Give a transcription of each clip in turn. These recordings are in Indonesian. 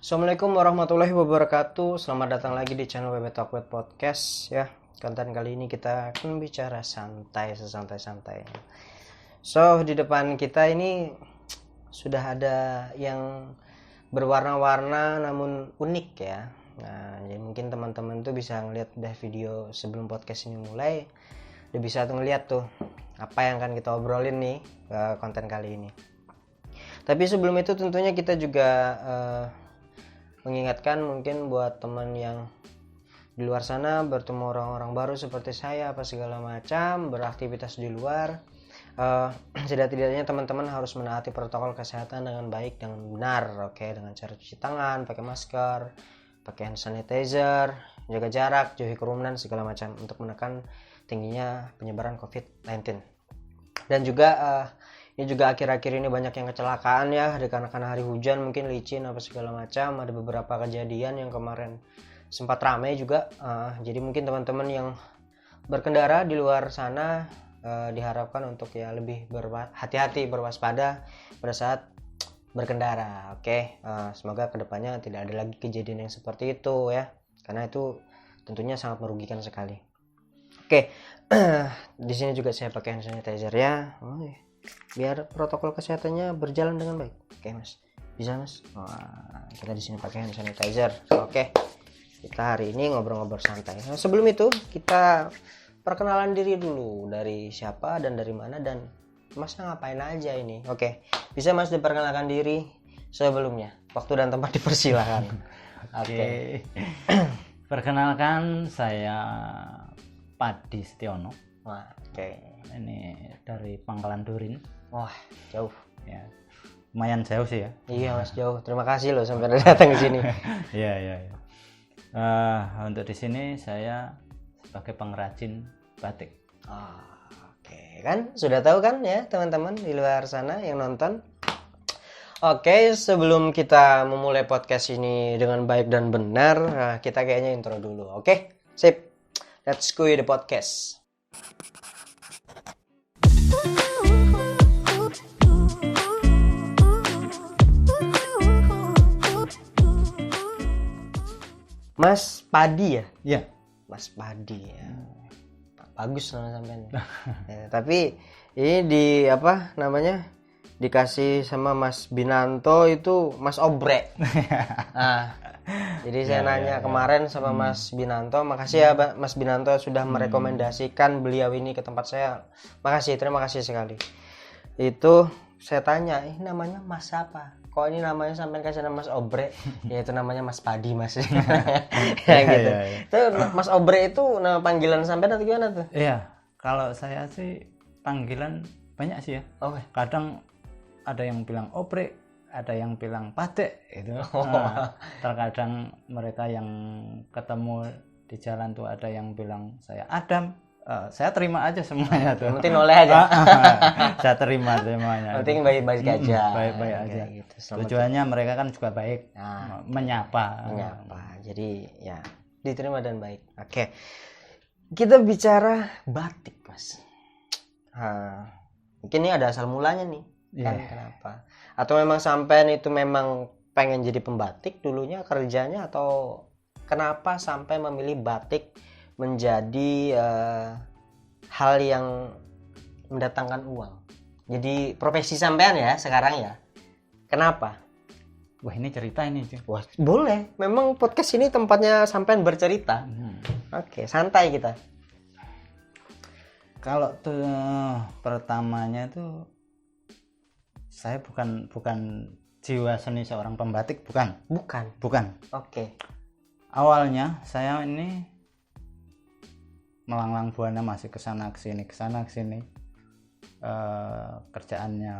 Assalamualaikum warahmatullahi wabarakatuh. Selamat datang lagi di channel WB Talk with Podcast ya. Konten kali ini kita akan bicara santai, sesantai-santai. So, di depan kita ini sudah ada yang berwarna-warna namun unik ya. Nah, jadi mungkin teman-teman tuh bisa ngeliat deh video sebelum podcast ini mulai. Udah bisa tuh ngeliat tuh apa yang akan kita obrolin nih konten kali ini. Tapi sebelum itu tentunya kita juga mengingatkan mungkin buat teman yang di luar sana bertemu orang-orang baru seperti saya apa segala macam, beraktivitas di luar, setidak-tidaknya teman-teman harus menaati protokol kesehatan dengan baik, dengan benar, oke, dengan cara cuci tangan, pakai masker, pakai hand sanitizer, jaga jarak, jauhi kerumunan segala macam untuk menekan tingginya penyebaran COVID-19. Dan juga ini juga akhir-akhir ini banyak yang kecelakaan ya, dikarenakan hari hujan mungkin licin apa segala macam. Ada beberapa kejadian yang kemarin sempat ramai juga. Jadi mungkin teman-teman yang berkendara di luar sana diharapkan untuk ya lebih hati-hati, berwaspada pada saat berkendara. Oke, semoga kedepannya tidak ada lagi kejadian yang seperti itu ya, karena itu tentunya sangat merugikan sekali. Oke, di sini juga saya pakai hand sanitizer ya. Biar protokol kesehatannya berjalan dengan baik. Oke mas, bisa mas? Wah, kita di sini pakai hand sanitizer. Oke, kita hari ini ngobrol-ngobrol santai. Nah, sebelum itu kita perkenalan diri dulu, dari siapa dan dari mana dan masnya ngapain aja ini. Oke, bisa mas diperkenalkan diri sebelumnya, waktu dan tempat dipersilakan. Oke. Perkenalkan, saya Padi Setiono. Wah, oke. Ini dari Pangkalan Durin. Wah, jauh ya, lumayan jauh sih ya. Iya mas, jauh. Terima kasih loh sampai datang ke sini. Iya. Untuk di sini saya sebagai pengrajin batik. Oke, kan sudah tahu kan ya teman-teman di luar sana yang nonton. Oke, sebelum kita memulai podcast ini dengan baik dan benar, kita kayaknya intro dulu. Oke, sip. Let's go the podcast. Mas Padi ya? Iya. Mas Padi ya. Bagus nama sampean. Ya, tapi ini di apa namanya? Dikasih sama Mas Binanto itu Mas Obre. Nah, jadi saya nanya kemarin sama Mas Binanto, makasih ya Mas Binanto sudah merekomendasikan beliau ini ke tempat saya. Makasih, terima kasih sekali. Itu saya tanya, ini namanya Mas apa? Kok ini namanya sampai kasih nama Mas Obre? Ya itu namanya Mas Padi Mas. Ya gitu. Itu Mas Obre itu nama panggilan sampai atau gimana tuh? Iya, kalau saya sih panggilan banyak sih ya. Oke. Kadang ada yang bilang Obre, ada yang bilang Padek itu. Terkadang mereka yang ketemu di jalan tuh ada yang bilang saya Adam. Saya terima aja semuanya tuh. Penting oleh aja. Saya terima semuanya. Penting baik-baik aja. Baik-baik aja. Gitu. Tujuannya mereka kan juga baik. Menyapa. Jadi ya diterima dan baik. Oke. Kita bicara batik, Mas. Mungkin ini ada asal mulanya nih. Kan kenapa? Atau memang sampean itu memang pengen jadi pembatik dulunya kerjanya, atau kenapa sampai memilih batik menjadi hal yang mendatangkan uang? Jadi profesi sampean ya sekarang ya. Kenapa? Wah, ini cerita ini. Wah, boleh. Memang podcast ini tempatnya sampean bercerita. Oke, santai kita. Kalau tuh pertamanya tuh saya bukan jiwa seni seorang pembatik, bukan. Oke. Awalnya saya ini melanglang buana, masih kesana kesini kerjaannya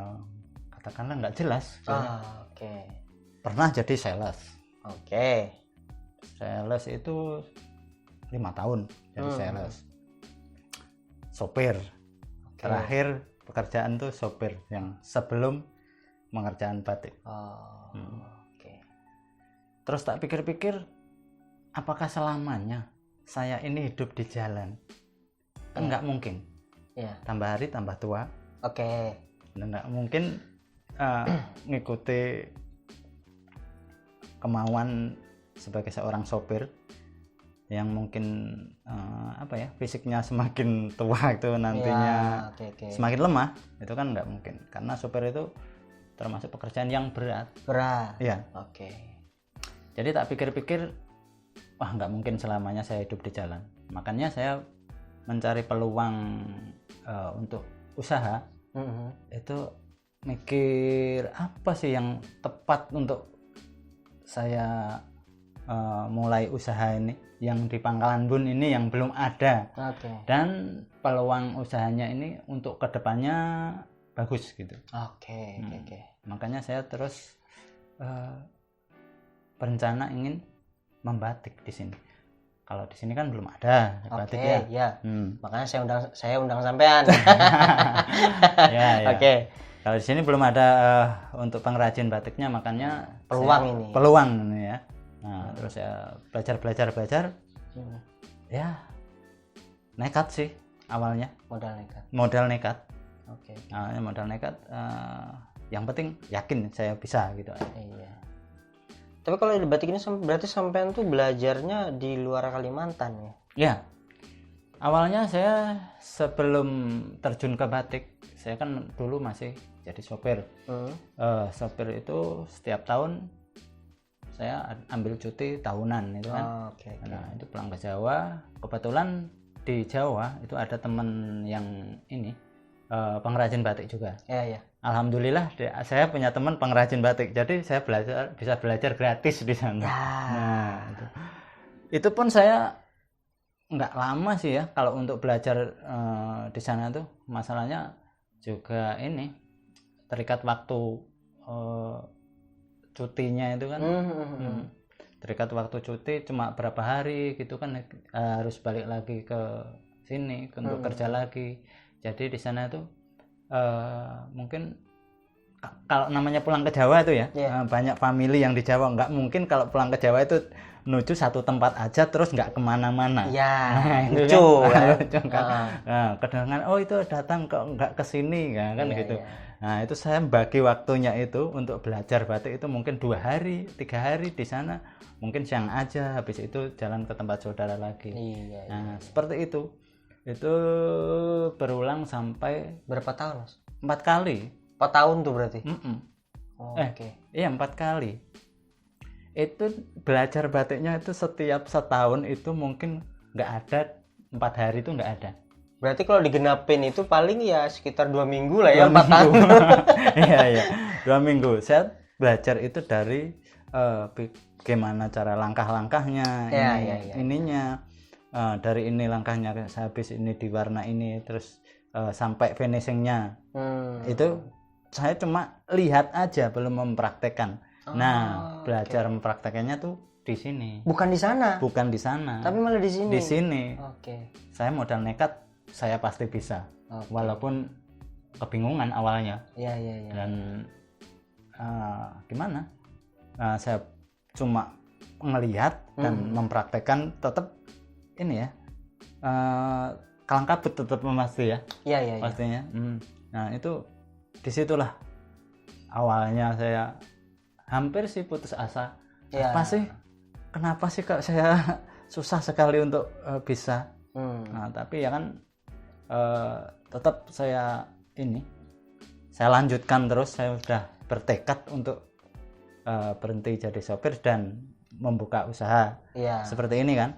katakanlah nggak jelas. Oke. Pernah jadi sales. Oke. Sales itu 5 tahun jadi sales. Sopir. Terakhir pekerjaan tuh sopir yang sebelum mengerjakan batik. Oke. Terus tak pikir-pikir, apakah selamanya saya ini hidup di jalan? Kan nggak mungkin. Tambah hari tambah tua. Oke. Nggak mungkin ngikuti kemauan sebagai seorang sopir yang mungkin fisiknya semakin tua itu nantinya semakin lemah, itu kan nggak mungkin, karena sopir itu termasuk pekerjaan yang berat ya. Jadi tak pikir-pikir, wah nggak mungkin selamanya saya hidup di jalan, makanya saya mencari peluang untuk usaha. Itu mikir apa sih yang tepat untuk saya mulai usaha ini, yang di Pangkalan Bun ini yang belum ada. Dan peluang usahanya ini untuk kedepannya bagus gitu. Makanya saya terus berencana ingin membatik di sini. Kalau di sini kan belum ada batik ya. Makanya saya undang sampean. Kalau di sini belum ada untuk pengrajin batiknya, makanya peluang ini ya. Nah, terus ya belajar. Ya, nekat sih awalnya. Modal nekat. Modal nekat. Yang penting yakin saya bisa gitu. Tapi kalau di batik ini berarti sampean tuh belajarnya di luar Kalimantan ya? Ya. Awalnya saya sebelum terjun ke batik, saya kan dulu masih jadi sopir. Sopir itu setiap tahun saya ambil cuti tahunan itu kan. Nah, itu pulang ke Jawa. Kebetulan di Jawa itu ada teman yang ini pengrajin batik juga. Alhamdulillah saya punya teman pengrajin batik, jadi saya bisa belajar gratis di sana. Nah, itu pun saya nggak lama sih ya kalau untuk belajar di sana tuh. Masalahnya juga ini terikat waktu cutinya itu kan. Terikat waktu cuti cuma berapa hari gitu kan, harus balik lagi ke sini untuk kerja lagi. Jadi di sana tuh mungkin kalau namanya pulang ke Jawa itu ya, banyak family yang di Jawa, nggak mungkin kalau pulang ke Jawa itu menuju satu tempat aja terus nggak kemana-mana. Lucu kan. Nah, kadang-kadang itu datang kok nggak kesini kan gitu. Nah, itu saya bagi waktunya itu untuk belajar batik itu mungkin 2 hari, 3 hari di sana, mungkin siang aja, habis itu jalan ke tempat saudara lagi. Nah, seperti itu. Itu berulang sampai berapa tahun, Mas? 4 kali. 4 tahun tuh berarti? Iya 4 kali. Itu belajar batiknya itu setiap setahun itu mungkin nggak ada 4 hari itu nggak ada. Berarti kalau digenapin itu paling ya sekitar 2 minggu lah ya, 4 tahun. Iya 2 minggu. Saya belajar itu dari bagaimana cara langkah-langkahnya, ininya. Dari ini langkahnya, habis ini diwarna ini, terus sampai finishingnya. Itu saya cuma lihat aja, belum mempraktekkan. Belajar mempraktekannya tuh di sini. Bukan di sana. Tapi malah di sini. Di sini. Saya modal nekat, saya pasti bisa. Walaupun kebingungan awalnya. Dan gimana? Saya cuma ngelihat dan mempraktekkan, tetap ini ya. Kalang kabut tetap pasti ya. Pastinya. Nah, itu disitulah awalnya saya hampir sih putus asa. Kenapa sih kok saya susah sekali untuk bisa. Nah, tapi ya kan tetap saya lanjutkan terus. Saya sudah bertekad untuk berhenti jadi sopir dan membuka usaha seperti ini kan.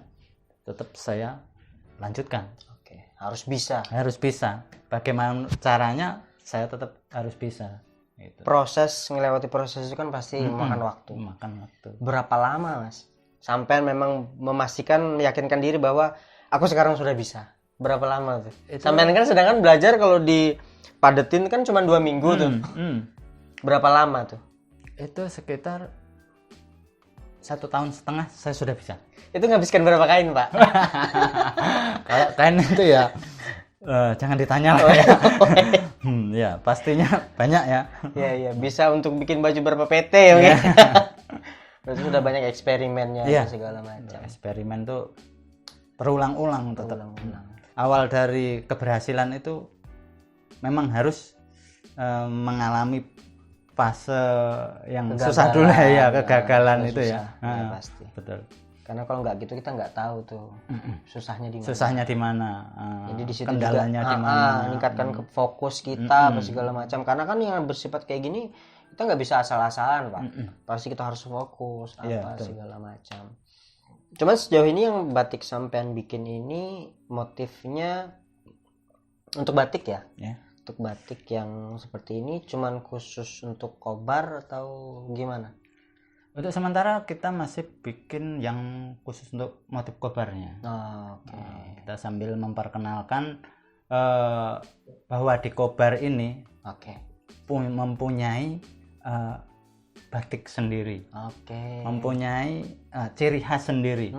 Tetap saya lanjutkan. Harus bisa. Bagaimana caranya, saya tetap harus bisa. Gitu. Ngelewati proses itu kan pasti memakan waktu. Berapa lama, Mas? Sampai memang meyakinkan diri bahwa aku sekarang sudah bisa. Berapa lama tuh? Sampai kan sedangkan belajar kalau dipadetin kan cuma 2 minggu tuh. Berapa lama tuh? Itu sekitar 1,5 tahun saya sudah bisa. Itu nghabiskan berapa kain, Pak? Kalau kain itu ya jangan ditanya lah ya. Ya pastinya banyak ya. Iya, bisa untuk bikin baju berapa PT ya. Berarti sudah banyak eksperimennya segala macam. Eksperimen tuh berulang-ulang tetap. Awal dari keberhasilan itu memang harus mengalami fase yang Kegagalan, susah dulu ya, kegagalan itu susah, ya. ya pasti. Betul. Karena kalau nggak gitu kita nggak tahu tuh susahnya di mana. Susahnya di mana? Jadi di situ kendalanya juga di mana? meningkatkan fokus kita apa segala macam. Karena kan yang bersifat kayak gini kita nggak bisa asal-asalan, Pak. Pasti kita harus fokus apa segala macam. Cuman sejauh ini yang batik sampean bikin ini motifnya untuk batik ya? Untuk batik yang seperti ini cuman khusus untuk kobar atau gimana? Untuk sementara kita masih bikin yang khusus untuk motif kobarnya. Kita sambil memperkenalkan bahwa di kobar ini mempunyai batik sendiri, mempunyai ciri khas sendiri.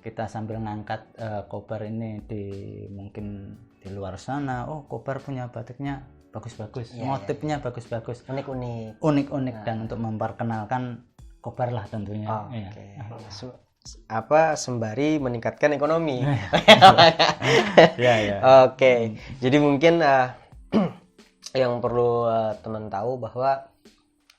Kita sambil ngangkat kobar ini mungkin di luar sana, kobar punya batiknya bagus-bagus, motifnya bagus-bagus, unik-unik dan untuk memperkenalkan kobar lah tentunya. Sembari meningkatkan ekonomi. Jadi mungkin yang perlu teman tahu bahwa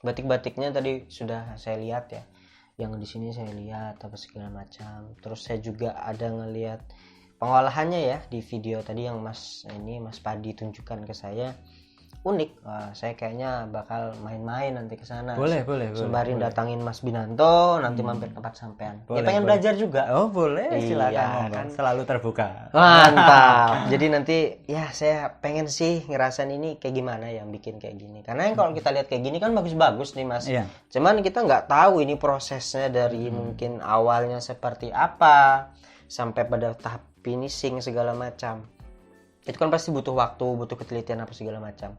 batik-batiknya tadi sudah saya lihat ya, yang di sini saya lihat apa segala macam. Terus saya juga ada ngelihat pengolahannya ya di video tadi yang Mas Padi tunjukkan ke saya. Unik. Saya kayaknya bakal main-main nanti ke sana. Boleh. Sembari datangin Mas Binanto, nanti mampir ke tempat sampean. Pengen belajar juga. Boleh, silakan. Kan selalu terbuka. Mantap. Jadi nanti ya saya pengen sih ngerasain ini kayak gimana yang bikin kayak gini. Karena kalau kita lihat kayak gini kan bagus-bagus nih, Mas. Cuman kita nggak tahu ini prosesnya dari mungkin awalnya seperti apa sampai pada tahap finishing segala macam. Itu kan pasti butuh waktu, butuh ketelitian apa segala macam.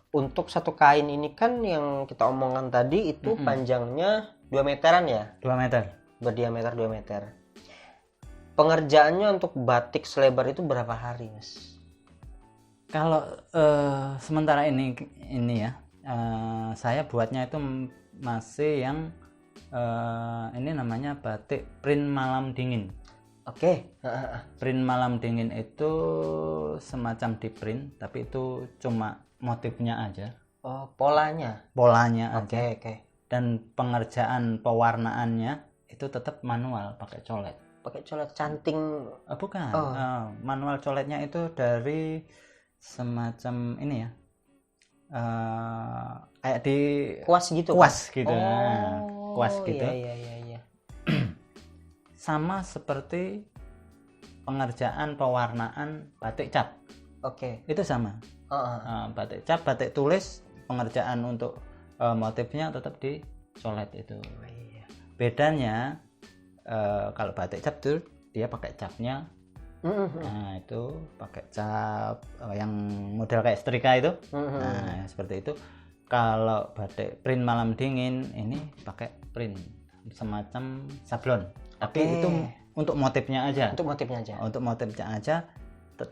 Untuk satu kain ini kan yang kita omongkan tadi itu panjangnya 2 meteran ya? 2 meter. Berdiameter 2 meter. Pengerjaannya untuk batik selebar itu berapa hari, Mas? Kalau sementara ini ya, saya buatnya itu masih yang ini namanya batik print malam dingin. Print malam dingin itu semacam di print, tapi itu cuma motifnya aja. Polanya aja. Dan pengerjaan pewarnaannya itu tetap manual, pakai colet. Canting? Bukan. Manual coletnya itu dari semacam ini ya, kayak di kuas gitu. Kuas gitu. Kuas gitu. Iya. Sama seperti pengerjaan pewarnaan batik cap. Itu sama. Batik cap, batik tulis, pengerjaan untuk motifnya tetap dicolet itu. Bedanya kalau batik cap tuh dia pakai capnya. Nah, itu pakai cap yang model kayak setrika itu. Nah, seperti itu. Kalau batik print malam dingin ini pakai print semacam sablon. Tapi itu untuk motifnya aja. Untuk motifnya aja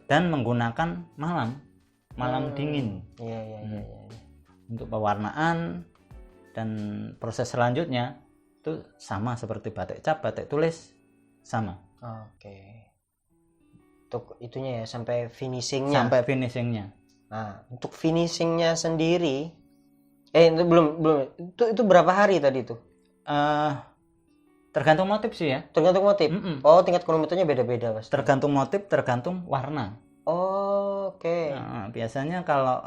dan menggunakan malam dingin. Iya. Untuk pewarnaan dan proses selanjutnya itu sama seperti batik cap, batik tulis sama. Untuk itunya ya sampai finishingnya. Nah, untuk finishingnya sendiri itu belum itu berapa hari tadi itu? Tergantung motif sih ya. Tergantung motif. Tingkat kromatanya beda-beda, Mas. Tergantung motif, tergantung warna. Nah, biasanya kalau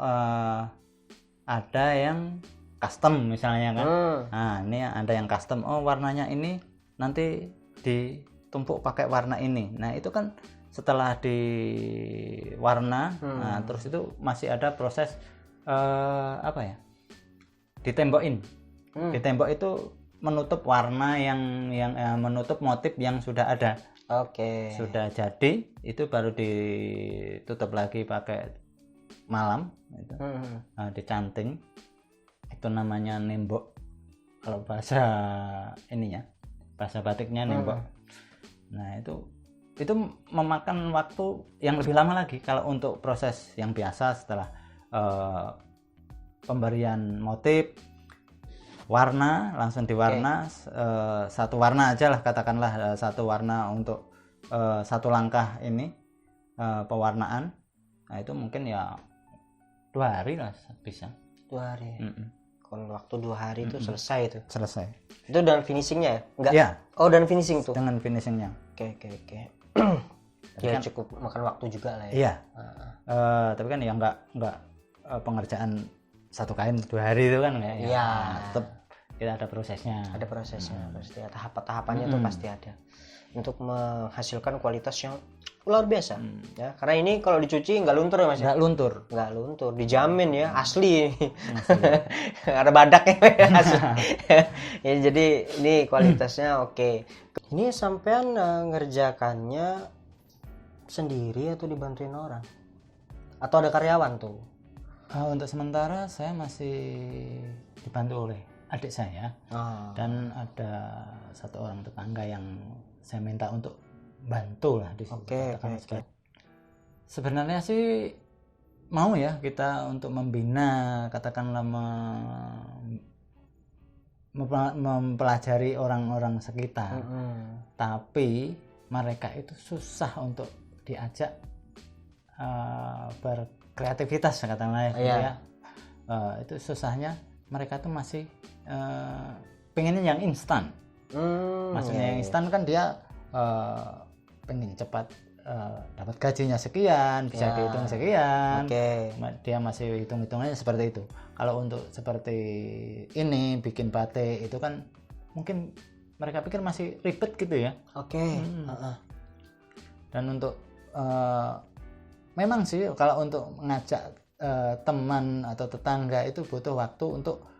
ada yang custom misalnya kan. Nah, ini ada yang custom. Warnanya ini nanti ditumpuk pakai warna ini. Nah, itu kan setelah diwarna, nah, terus itu masih ada proses ditembokin. Ditembok itu menutup warna yang menutup motif yang sudah ada. Sudah jadi itu baru ditutup lagi pakai malam itu. Dicanting. Itu namanya nembok. Kalau bahasa ininya, bahasa batiknya nembok. Nah, itu memakan waktu yang lebih lama lagi kalau untuk proses yang biasa setelah pemberian motif warna langsung diwarna. Satu warna aja lah, katakanlah satu warna untuk satu langkah ini pewarnaan. Nah, itu mungkin ya 2 hari lah bisa. 2 hari. Mm-mm. Kurun waktu 2 hari itu selesai itu. Selesai. Itu dengan finishingnya ya? Enggak. Ya, Oh, dan finishing tuh. dengan finishingnya. Oke. Ya cukup makan waktu juga lah ya. Iya. Heeh. Tapi kan ya nggak pengerjaan satu kain 2 hari itu kan nggak. Iya. Tetap kita ada prosesnya. Ada prosesnya pasti, tahapan-tahapannya tuh pasti ada untuk menghasilkan kualitas yang luar biasa ya. Karena ini kalau dicuci nggak luntur ya Mas. Nggak luntur. Nggak luntur, dijamin ya, asli. Ada badaknya ya, asli. Ya, jadi ini kualitasnya oke. Ini sampean ngerjakannya sendiri atau dibantuin orang? Atau ada karyawan tuh? Untuk sementara saya masih dibantu oleh adik saya dan ada satu orang tetangga yang saya minta untuk bantu lah di situ. Oke. Sebenarnya sih mau ya kita untuk membina, katakanlah mempelajari orang-orang sekitar. Tapi mereka itu susah untuk diajak berkreativitas katakanlah ya. Itu susahnya, mereka tuh masih pengennya yang instan. Maksudnya yang instan kan dia pengen cepat dapat gajinya sekian, bisa dihitung sekian. Dia masih hitung-hitungannya seperti itu. Kalau untuk seperti ini bikin batik itu kan mungkin mereka pikir masih ribet gitu ya. Dan untuk memang sih kalau untuk mengajak teman atau tetangga itu butuh waktu untuk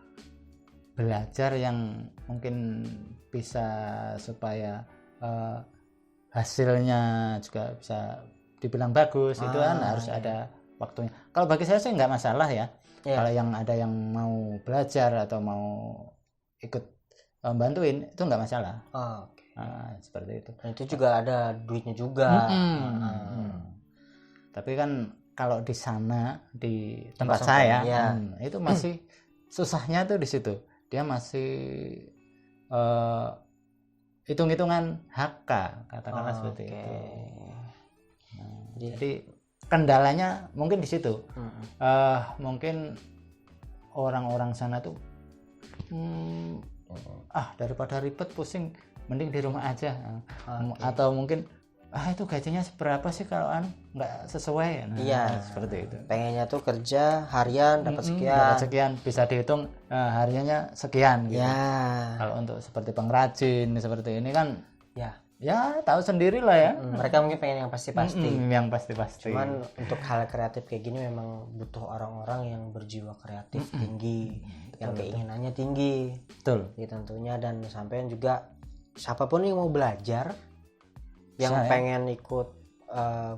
belajar yang mungkin bisa supaya hasilnya juga bisa dibilang bagus. Itu kan harus ada waktunya. Kalau bagi saya sih nggak masalah ya. Kalau yang ada yang mau belajar atau mau ikut bantuin itu nggak masalah. Seperti itu. Dan itu juga ada duitnya juga. Tapi kan kalau di sana di tempat saya itu masih susahnya tuh di situ. Dia masih hitung-hitungan HK katakanlah seperti itu. Jadi kendalanya mungkin di situ. Mungkin orang-orang sana tuh daripada ribet pusing mending di rumah aja. Atau mungkin itu gajinya seberapa sih kalau nggak sesuai. Seperti itu. Pengennya tuh kerja harian dapat sekian, bisa dihitung hariannya sekian gitu. Kalau untuk seperti pengrajin seperti ini kan ya tahu sendiri lah ya. Mereka mungkin pengen yang pasti-pasti. Yang pasti-pasti. Cuman untuk hal kreatif kayak gini memang butuh orang-orang yang berjiwa kreatif tinggi, yang keinginannya tinggi. Betul. Ya, tentunya, dan sampean juga siapapun yang mau belajar, yang pengen ikut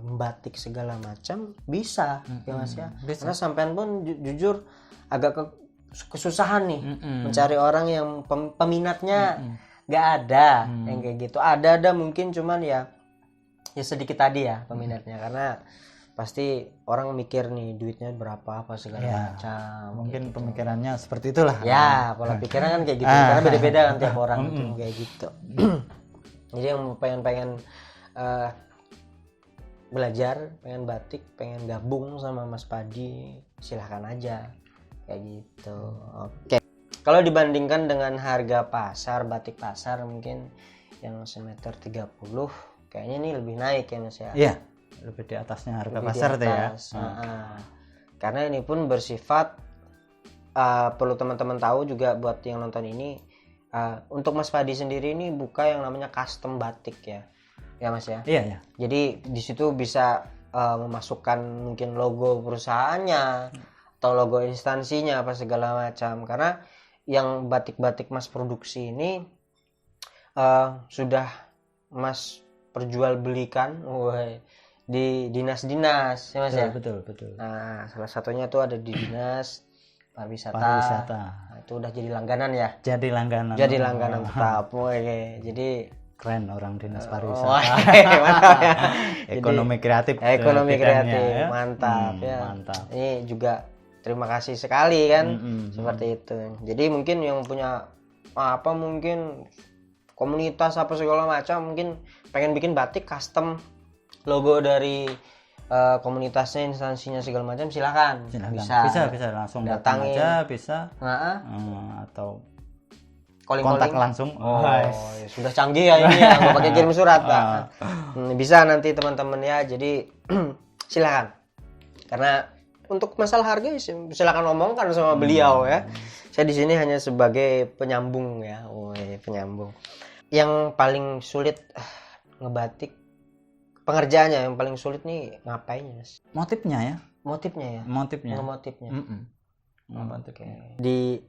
membatik segala macam bisa ya Mas ya. Karena sampean pun jujur agak kesusahan nih mencari orang yang peminatnya. Nggak ada yang kayak gitu. Ada mungkin, cuman ya sedikit tadi ya peminatnya, karena pasti orang mikir nih duitnya berapa apa segala macam. Mungkin gitu. Pemikirannya seperti itulah. Pola pikirnya kan kayak gitu. Karena beda-beda kan tiap orang itu kayak gitu. Jadi yang pengen belajar, pengen batik, pengen gabung sama Mas Padi, silahkan aja kayak gitu. Oke. Kalau dibandingkan dengan harga pasar, batik pasar mungkin yang semeter 30 kayaknya ini lebih naik ya Mas ya. Iya, lebih di atasnya harga pasar tuh ya. Karena ini pun bersifat perlu teman-teman tahu juga buat yang nonton ini, untuk Mas Padi sendiri ini buka yang namanya custom batik ya. Ya Mas ya. Iya. Jadi di situ bisa memasukkan mungkin logo perusahaannya atau logo instansinya apa segala macam. Karena yang batik-batik Mas produksi ini sudah Mas perjualbelikan di dinas-dinas ya Mas. Betul. Nah, salah satunya tuh ada di dinas pariwisata. Nah, itu udah jadi langganan ya. Jadi langganan tetap. Jadi keren orang dinas pariwisata. Mantap ya. Ekonomi kreatif. Mantap ya. Mantap. Ini juga terima kasih sekali kan, seperti itu. Jadi mungkin yang punya mungkin komunitas apa segala macam, mungkin pengen bikin batik custom logo dari komunitasnya, instansinya segala macam, silakan. Bisa langsung datang datangin. aja, bisa Nah, atau calling-calling. kontak langsung. Ya sudah canggih ya ini ya, nggak pakai kirim surat. Bisa nanti teman-teman ya, jadi silakan. Karena untuk masalah harga silakan omongkan sama beliau ya. Saya di sini hanya sebagai penyambung ya. Penyambung. Yang paling sulit ngebatik, pengerjaannya yang paling sulit nih ngapain, Mas? Motifnya ya. Motifnya. Motifnya.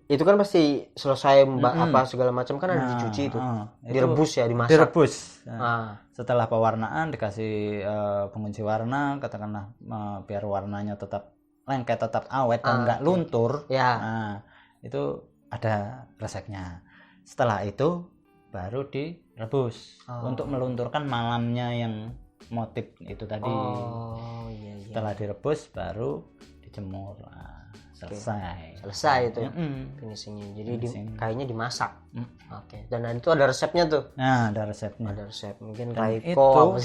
Itu kan pasti selesai apa segala macam kan ada dicuci itu. Direbus ya, dimasak. Direbus. Setelah pewarnaan dikasih pengunci warna, katakanlah biar warnanya tetap lengket, tetap awet dan nggak luntur. Ya. Nah, itu ada resepnya. Setelah itu baru direbus untuk melunturkan malamnya yang motif itu tadi. Setelah direbus baru dijemur. Selesai itu finishingnya. Jadi kayaknya dimasak. Oke. Dan itu ada resepnya tuh. Nah, ada resepnya. Ada resep. Mungkin Raiko.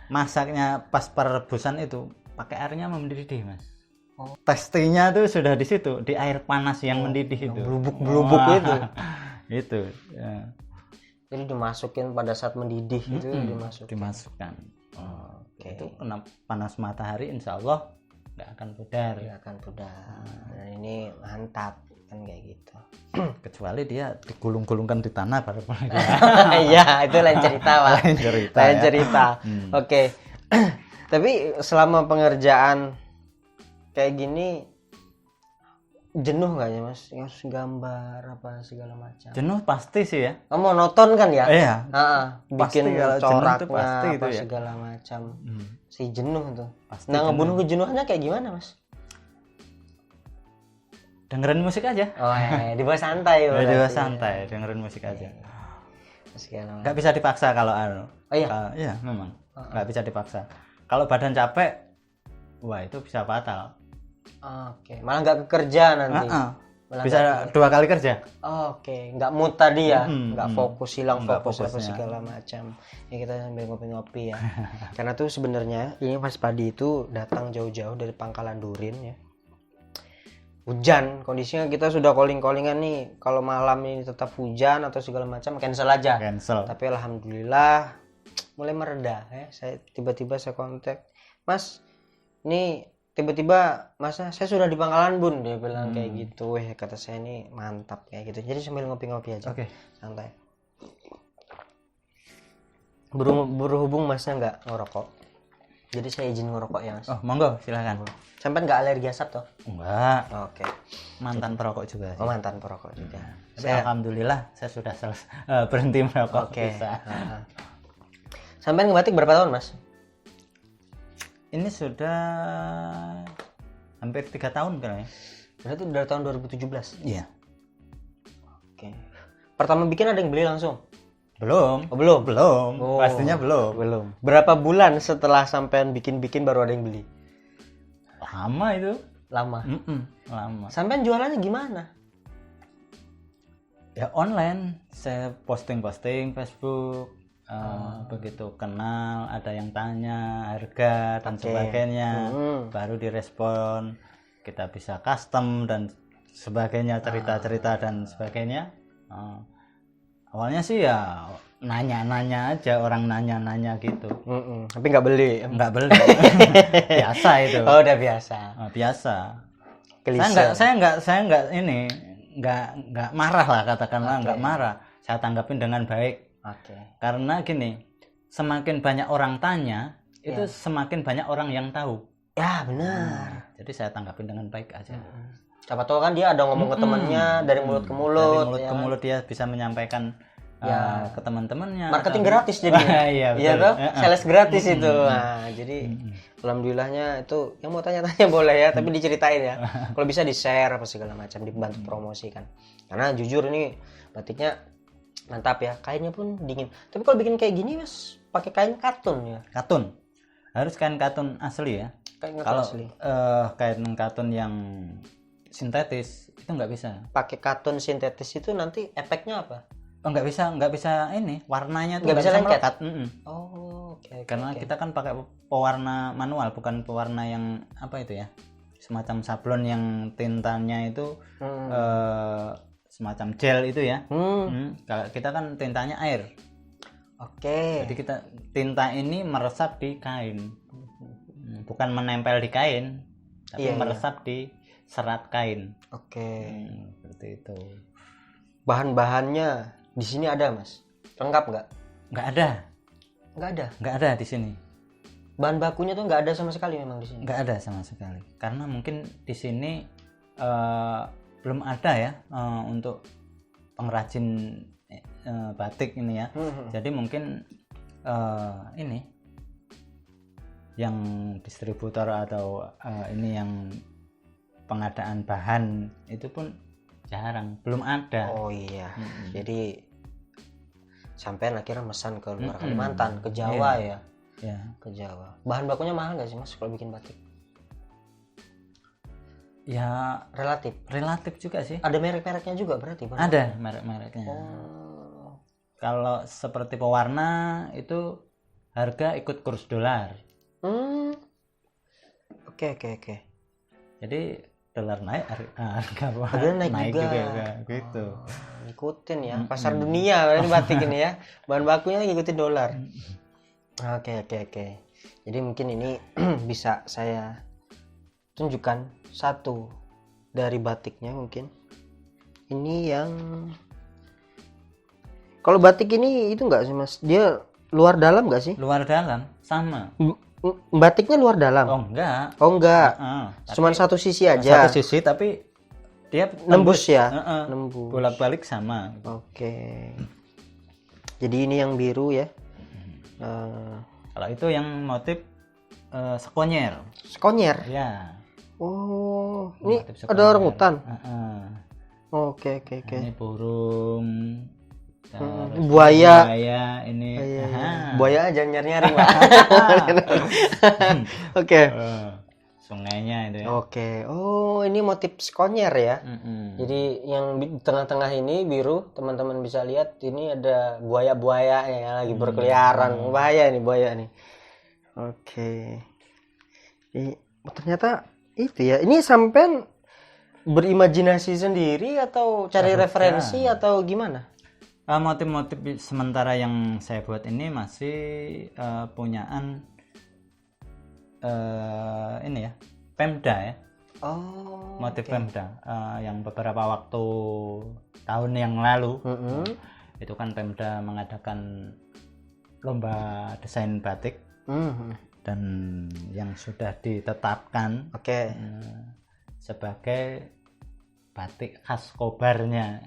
Masaknya pas perebusan itu pakai airnya mendidih, Mas. Testingnya tuh sudah di situ, di air panas yang mendidih itu. Belubuk itu. Itu. Ya. Jadi dimasukin pada saat mendidih itu dimasukkan. Itu kena panas matahari, insya Allah nggak akan pudar. Nah, ini mantap kan kayak gitu. Kecuali dia digulung-gulungkan di tanah baru boleh. Iya, itu lain cerita, Pak. Lain cerita. Oke. Tapi selama pengerjaan kayak gini jenuh nggak ya, Mas? Yang gambar apa segala macam. Jenuh pasti sih ya. Monoton kan ya? Iya. Bikin coraknya pasti apa itu ya. segala macam. Si jenuh tuh. Pasti nah, ngebunuh kejenuhannya kayak gimana, Mas? Dengerin musik aja. Di bawah santai. Di bawah santai, dengerin musik aja. Nggak bisa dipaksa kalau iya, memang. Nggak bisa dipaksa. Kalau badan capek, wah itu bisa fatal. Malah nggak kerja nanti. Bisa 2 kali kerja. Nggak mood tadi ya, nggak fokus, hilang fokus apa fokusnya. segala macam. Ya kita sambil ngopi-ngopi ya. Karena tuh sebenarnya ini Mas Padi itu datang jauh-jauh dari Pangkalan Durin ya. Hujan, kondisinya kita sudah calling-callingan nih. Kalau malam ini tetap hujan atau segala macam, cancel aja. Tapi alhamdulillah mulai mereda ya. Tiba-tiba saya kontak, Mas, ini tiba-tiba masa saya sudah di Pangkalan Bun, dia bilang kayak gitu. Kata saya ini mantap kayak gitu. Jadi sambil ngopi-ngopi aja. Santai. Berhubung Masnya nggak ngerokok, jadi saya izin ngerokok ya, Mas. Monggo silakan. Sampai nggak alergi asap toh? Enggak. Oke. Mantan perokok juga. Mantan perokok juga. Tapi alhamdulillah saya sudah berhenti merokok. Bisa. Sampai ngebatik berapa tahun, Mas? Ini sudah hampir 3 tahun kan ya. Berarti dari tahun 2017? Iya. Oke. Pertama bikin ada yang beli langsung? Belum. Pastinya belum. Berapa bulan setelah sampean bikin baru ada yang beli? Lama itu. Lama? Lama. Sampean jualannya gimana? Ya online. Saya posting Facebook. Begitu kenal, ada yang tanya harga dan sebagainya, baru direspon. Kita bisa custom dan sebagainya, cerita-cerita dan sebagainya. Awalnya sih ya nanya-nanya aja, orang nanya-nanya gitu. Tapi nggak beli. Biasa itu. Udah biasa. Biasa. Saya nggak marah lah, katakanlah nggak marah. Saya tanggapin dengan baik. Karena gini, semakin banyak orang tanya, itu semakin banyak orang yang tahu. Ya benar. Jadi saya tanggapin dengan baik aja. Siapa tahu kan dia ada ngomong ke temannya dari mulut ke mulut. Dari mulut ke mulut dia bisa menyampaikan ke teman-temannya. Marketing gratis jadinya. Iya toh? Sales gratis itu. Nah, jadi alhamdulillahnya itu yang mau tanya-tanya boleh ya, tapi diceritain ya. Kalau bisa di-share apa segala macam, dibantu promosikan. Karena jujur ini batiknya mantap ya, kainnya pun dingin. Tapi kalau bikin kayak gini, Mas, pakai kain katun ya? Katun. Harus kain katun asli ya. Kalau kain katun yang sintetis itu nggak bisa. Pakai katun sintetis itu nanti efeknya apa? Nggak bisa ini warnanya tuh nggak bisa lengket. Karena kita kan pakai pewarna manual, bukan pewarna yang apa itu ya, semacam sablon yang tintanya itu semacam gel itu ya. Kalau kita kan tintanya air. Oke. Jadi tinta ini meresap di kain, bukan menempel di kain, tapi meresap di serat kain. Oke. Seperti itu. Bahan-bahannya di sini ada, Mas? Lengkap nggak? Nggak ada. Nggak ada di sini. Bahan bakunya tuh nggak ada sama sekali memang di sini. Nggak ada sama sekali. Karena mungkin di sini belum ada ya untuk pengrajin batik ini ya. Jadi mungkin ini yang distributor atau ini yang pengadaan bahan itu pun jarang, belum ada. Oh iya. Jadi sampean akhirnya mesan ke luar Kalimantan, ke Jawa ya. Ya. Ke Jawa. Bahan bakunya mahal nggak sih, Mas, kalau bikin batik? Ya relatif juga sih. Ada merek-mereknya juga berarti, Bang? Ada merek-mereknya. Kalau seperti pewarna itu harga ikut kurs dolar. Oke. Jadi dolar naik, harga naik juga. Gitu. Ngikutin ya pasar dunia berarti batik ini ya. Bahan bakunya ngikutin dolar. Oke. Jadi mungkin ini bisa saya tunjukkan satu dari batiknya mungkin. Ini yang kalau batik ini itu enggak sih, Mas? Dia luar dalam enggak sih? Luar dalam sama. Batiknya luar dalam? Oh enggak. Cuman satu sisi aja. Satu sisi tapi dia nembus ya. Nembus. Bolak-balik sama. Oke. Jadi ini yang biru ya. Kalau itu yang motif sekonyer. Sekonyer? Ya. Oh, ini ada orang hutan. Oke. Ini burung. Buaya ini. Buaya aja nyari-nyari, Pak. Oke. Sungainya itu ya. Oke. Oh, ini motif sekonyer ya. Jadi yang di tengah-tengah ini biru, teman-teman bisa lihat ini ada buaya-buaya yang lagi berkeliaran. Bahaya nih buaya nih. Oke. Ternyata itu ya. Ini sampean berimajinasi sendiri atau cari referensi atau gimana? Motif-motif sementara yang saya buat ini masih punyaan ini ya, Pemda ya. Motif Pemda yang beberapa waktu tahun yang lalu itu kan Pemda mengadakan lomba desain batik dan yang sudah ditetapkan sebagai batik khas Kobarnya.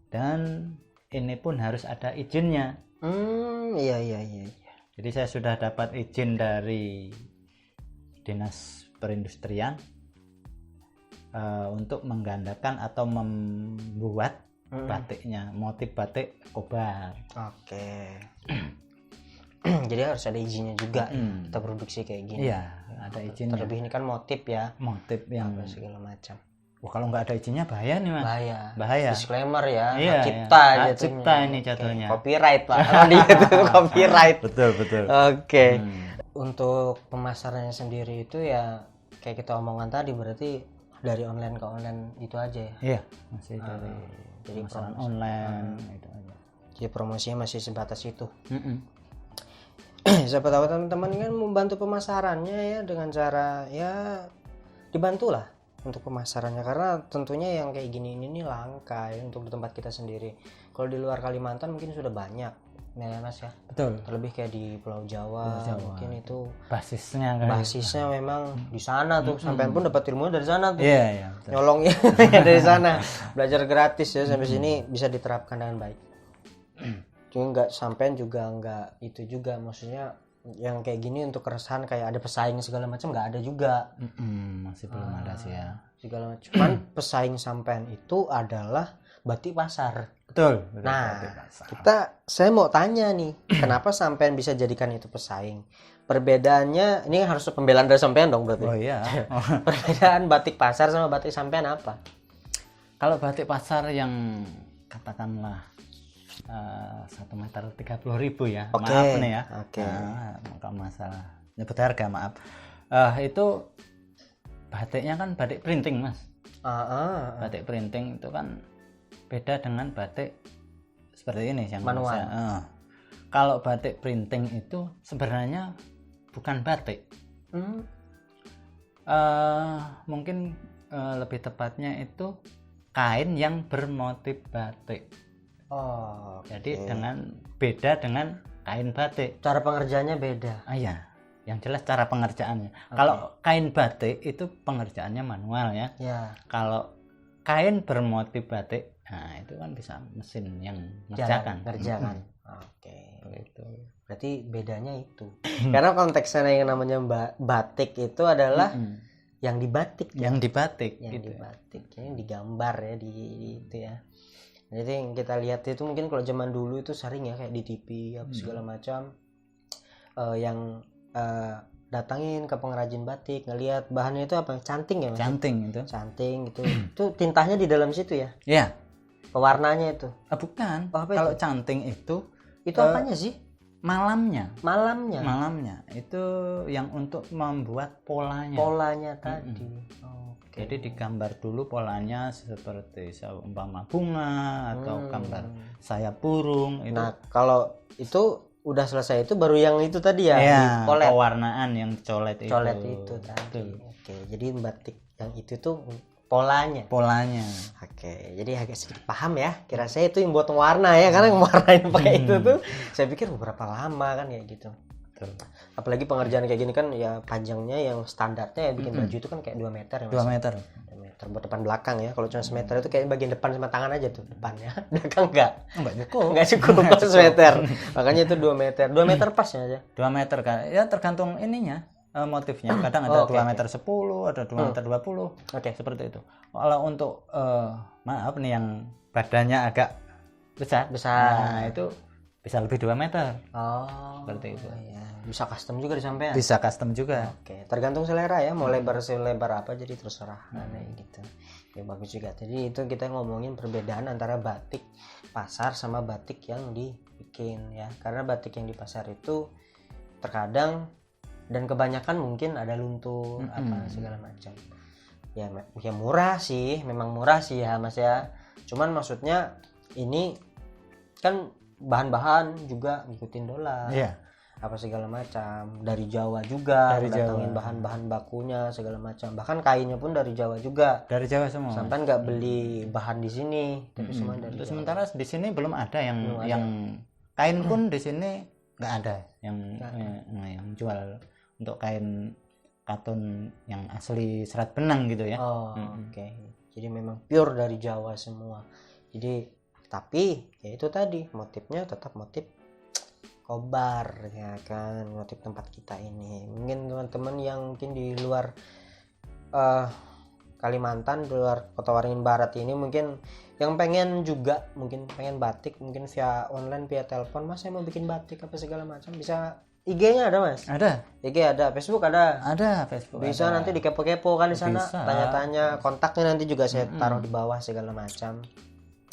Dan ini pun harus ada izinnya. Iya. Jadi saya sudah dapat izin dari Dinas Perindustrian untuk menggandakan atau membuat batiknya, motif batik Kobar. Oke. Jadi harus ada izinnya juga kita produksi kayak gini. Iya, ada izinnya. Terlebih ini kan motif ya. Motif yang segala macam. Kalau nggak ada izinnya bahaya nih, Mas. Bahaya. Disclaimer ya. Iya, cipta hak cipta ini jatuhnya. Copyright, Pak. Copyright. Betul. Oke. Untuk pemasarannya sendiri itu ya kayak kita omongan tadi, berarti dari online ke online itu aja ya. Iya, masih dari jadi pemasaran online itu aja. Jadi promosinya masih sebatas itu. Siapa tahu teman-teman kan membantu pemasarannya ya dengan cara ya dibantulah untuk pemasarannya, karena tentunya yang kayak gini ini langka ya untuk di tempat kita sendiri. Kalau di luar Kalimantan mungkin sudah banyak ya, Mas ya. Betul. Terlebih kayak di Pulau Jawa, mungkin itu basisnya memang di sana tuh. Sampean pun dapat ilmu dari sana tuh. Iya, betul. Nyolongnya dari sana. Belajar gratis ya sampai sini bisa diterapkan dengan baik. Cuma nggak sampean juga nggak itu juga, maksudnya yang kayak gini untuk keresahan kayak ada pesaing segala macam nggak ada juga. Masih belum ada sih ya segala macam. Cuman pesaing sampean itu adalah batik pasar. Betul. Nah, saya mau tanya nih, kenapa sampean bisa jadikan itu pesaing? Perbedaannya ini harus pembelaan dari sampean dong berarti. Oh iya. Perbedaan batik pasar sama batik sampean apa? Kalau batik pasar yang katakanlah 1 meter 30.000 ya. Oke. Maaf nih ya. Oke. Kalau masalah nyebut harga maaf. Itu batiknya kan batik printing Mas. Batik printing itu kan beda dengan batik seperti ini yang manual. Kalau batik printing itu sebenarnya bukan batik. Mungkin lebih tepatnya itu kain yang bermotif batik. Jadi beda dengan kain batik. Cara pengerjaannya beda. Iya, yang jelas cara pengerjaannya. Kalau kain batik itu pengerjaannya manual ya. Kalau kain bermotif batik, nah itu kan bisa mesin yang ngerjakan. Oke. Gitu. Berarti bedanya itu. Karena konteksnya yang namanya batik itu adalah yang dibatik. Yang dibatik. Yang dibatik, yang digambar ya di itu ya. Jadi yang kita lihat itu mungkin kalau zaman dulu itu sering ya kayak di TV apa segala macam yang datangin ke pengrajin batik ngelihat bahannya itu apa canting ya Mas? Canting itu itu tintanya di dalam situ ya? Iya. Pewarnanya itu? Bukan. Kalau canting itu apanya sih? Malamnya itu yang untuk membuat polanya tadi. Jadi digambar dulu polanya seperti umpama bunga atau gambar sayap burung itu. Nah kalau itu udah selesai itu baru yang itu tadi ya, pewarnaan yang colet itu tadi. Oke, jadi batik yang itu tuh polanya. Oke, jadi agak sedikit paham ya. Kira saya itu yang buat warna ya, karena yang warnain pakai itu tuh saya pikir berapa lama kan ya gitu. Apalagi pengerjaan kayak gini kan ya panjangnya yang standarnya ya bikin baju itu kan kayak 2 meter ya. 2 meter buat depan belakang ya. Kalau cuma semeter itu kayak bagian depan sama tangan aja tuh depannya. Belakang enggak cukup pas semeter. Makanya itu 2 meter. 2 meter pas aja. 2 meter kan. Ya tergantung ininya. Motifnya kadang ada 2 meter 10, ada 2 meter 20. Seperti itu. Kalau untuk maaf nih yang badannya agak besar. Nah, itu bisa lebih 2 meter. Seperti itu. Iya. Bisa custom juga disampaikan. Bisa custom juga. Tergantung selera ya, mau lebar apa jadi terserah gitu. Ya bagus juga. Jadi itu kita ngomongin perbedaan antara batik pasar sama batik yang dibikin ya. Karena batik yang di pasar itu terkadang dan kebanyakan mungkin ada luntur apa segala macam. Ya murah sih, memang murah sih ya Mas ya. Cuman maksudnya ini kan bahan-bahan juga ngikutin dolar. Apa segala macam, dari Jawa juga datangin bahan-bahan bakunya segala macam, bahkan kainnya pun dari Jawa juga, dari Jawa semua, sampai nggak beli bahan di sini tapi semua dari Jawa. Sementara di sini belum ada yang kain pun di sini nggak ada yang jual untuk kain katun yang asli serat benang gitu ya. Jadi memang pure dari Jawa semua. Jadi tapi ya itu tadi motifnya tetap motif kobar ya kan, motif tempat kita ini. Mungkin teman-teman yang mungkin di luar Kalimantan, di luar Kota Waringin Barat ini mungkin yang pengen juga mungkin pengen batik mungkin via online, via telepon, Mas saya mau bikin batik apa segala macam, bisa IG-nya ada Mas? Ada. IG ada, Facebook ada? Ada, Facebook. Bisa nanti dikepo-kepo kan di sana, tanya-tanya, kontaknya nanti juga saya taruh di bawah segala macam.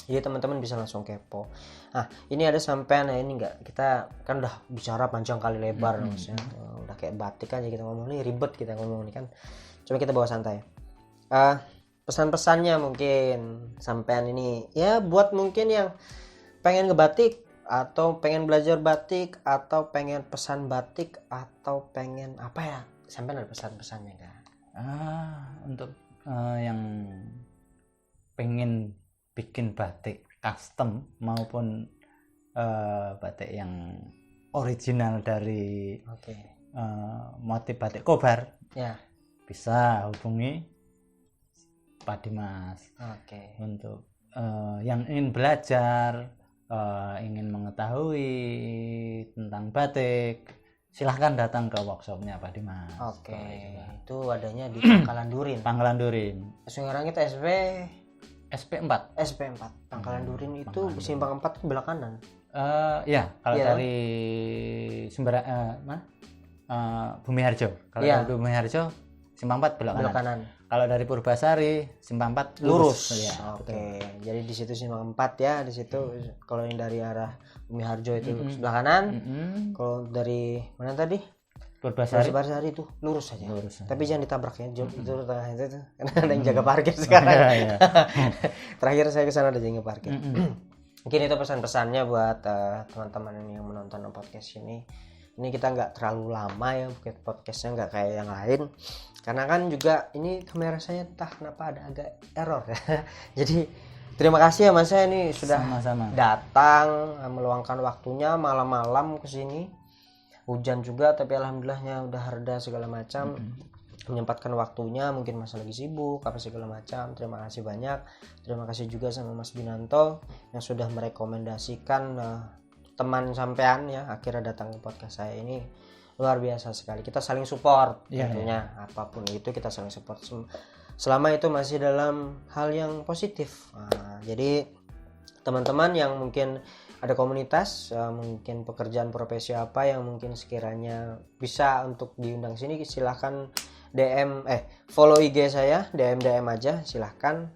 Jadi teman-teman bisa langsung kepo. Nah ini ada sampean ya, ini enggak, kita kan udah bicara panjang kali lebar maksudnya, udah kayak batik aja kita ngomong nih, ribet kita ngomong nih kan. Coba kita bawa santai. Pesan-pesannya mungkin sampean ini ya buat mungkin yang pengen ngebatik atau pengen belajar batik atau pengen pesan batik atau pengen apa ya, sampean ada pesan-pesannya kan? Untuk yang pengen bikin batik custom maupun batik yang original dari motif batik kobar ya, bisa hubungi Pak Dimas. Untuk yang ingin belajar, ingin mengetahui tentang batik, silahkan datang ke workshopnya Pak Dimas. Itu adanya di Pangkalan Durin. Sekarang kita SP4 Pangkalan Durin itu simpang 4 ke belakang kanan. Ya, kalau dari Bumi Harjo. Kalau dari Bumi Harjo simpang 4 belok kanan. Kalau dari Purbasari Simpang 4 lurus. Ya, Oke. betul. Jadi di situ Simpang 4 ya, di situ. Kalau yang dari arah Bumi Harjo itu sebelah kanan. Kalau dari mana tadi? Purbasari itu lurus saja. Lurus. Tapi jangan ditabrak ya. Itu tengah itu tuh. Karena ada yang jaga parkir sekarang. Iya. Terakhir saya ke sana ada yang jaga parkir. Mungkin itu pesan-pesannya buat teman-teman yang menonton podcast ini. Ini kita nggak terlalu lama ya, podcastnya nggak kayak yang lain. Karena kan juga ini kamera saya entah kenapa ada agak error ya. Jadi terima kasih ya Mas ya, ini sudah Sama-sama. datang meluangkan waktunya malam-malam ke sini. Hujan juga tapi alhamdulillahnya udah reda segala macam. Menyempatkan waktunya, mungkin Mas lagi sibuk apa segala macam. Terima kasih banyak. Terima kasih juga sama Mas Binanto yang sudah merekomendasikan teman sampean ya akhirnya datang ke podcast saya ini. Luar biasa sekali, kita saling support tentunya. Apapun itu kita saling support selama itu masih dalam hal yang positif. Jadi teman-teman yang mungkin ada komunitas, mungkin pekerjaan profesi apa yang mungkin sekiranya bisa untuk diundang sini, silahkan DM follow IG saya, DM aja silahkan.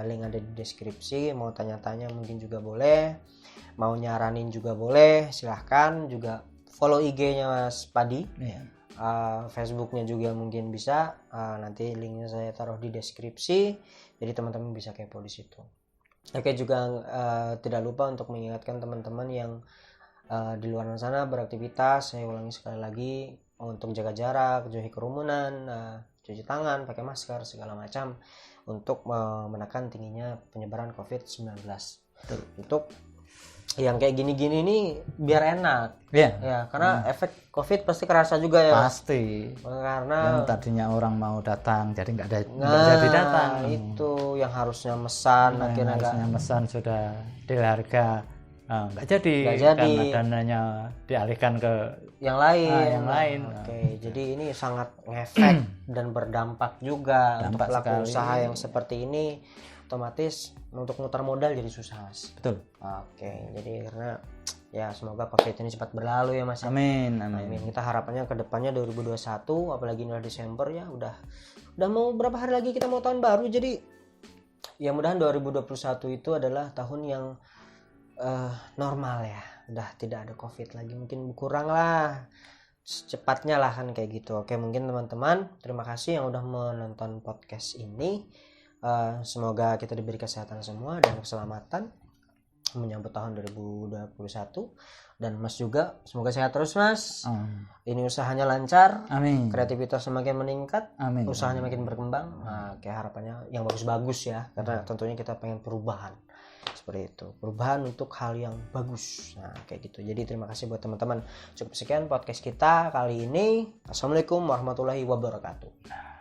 Link ada di deskripsi. Mau tanya-tanya mungkin juga boleh, mau nyaranin juga boleh, silahkan. Juga follow IG-nya Mas Padi, Facebooknya juga mungkin bisa. Nanti linknya saya taruh di deskripsi, jadi teman-teman bisa kepo di situ. Oke, juga tidak lupa untuk mengingatkan teman-teman yang di luar sana beraktivitas. Saya ulangi sekali lagi untuk jaga jarak, jauhi kerumunan, cuci tangan, pakai masker segala macam untuk menekan tingginya penyebaran COVID-19. Untuk yang kayak gini-gini nih biar enak ya, karena efek COVID pasti kerasa juga ya. Pasti. Karena yang tadinya orang mau datang jadi nggak jadi datang. Itu yang harusnya mesan akhirnya harusnya mesan sudah deal harga nggak jadi karena dananya dialihkan ke yang lain. Oke. Jadi ini sangat ngefek dan berdampak juga untuk pelaku usaha yang seperti ini. Otomatis untuk muter modal jadi susah Mas. Betul. Oke, jadi karena ya semoga COVID ini cepat berlalu ya Mas. Amin. Kita harapannya ke depannya 2021, apalagi ini Desember ya, udah mau berapa hari lagi kita mau tahun baru. Jadi ya mudahan 2021 itu adalah tahun yang normal ya. Udah tidak ada COVID lagi, mungkin kurang lah. Secepatnya lah kan kayak gitu. Oke, mungkin teman-teman terima kasih yang udah menonton podcast ini. Semoga kita diberi kesehatan semua dan keselamatan menyambut tahun 2021. Dan Mas juga semoga sehat terus Mas. Ini usahanya lancar. Amin. Kreativitas semakin meningkat. Amin. Usahanya makin berkembang. Kayak harapannya yang bagus-bagus ya. Karena tentunya kita pengen perubahan. Seperti itu. Perubahan untuk hal yang bagus. Nah kayak gitu. Jadi terima kasih buat teman-teman. Cukup sekian podcast kita kali ini. Assalamualaikum warahmatullahi wabarakatuh.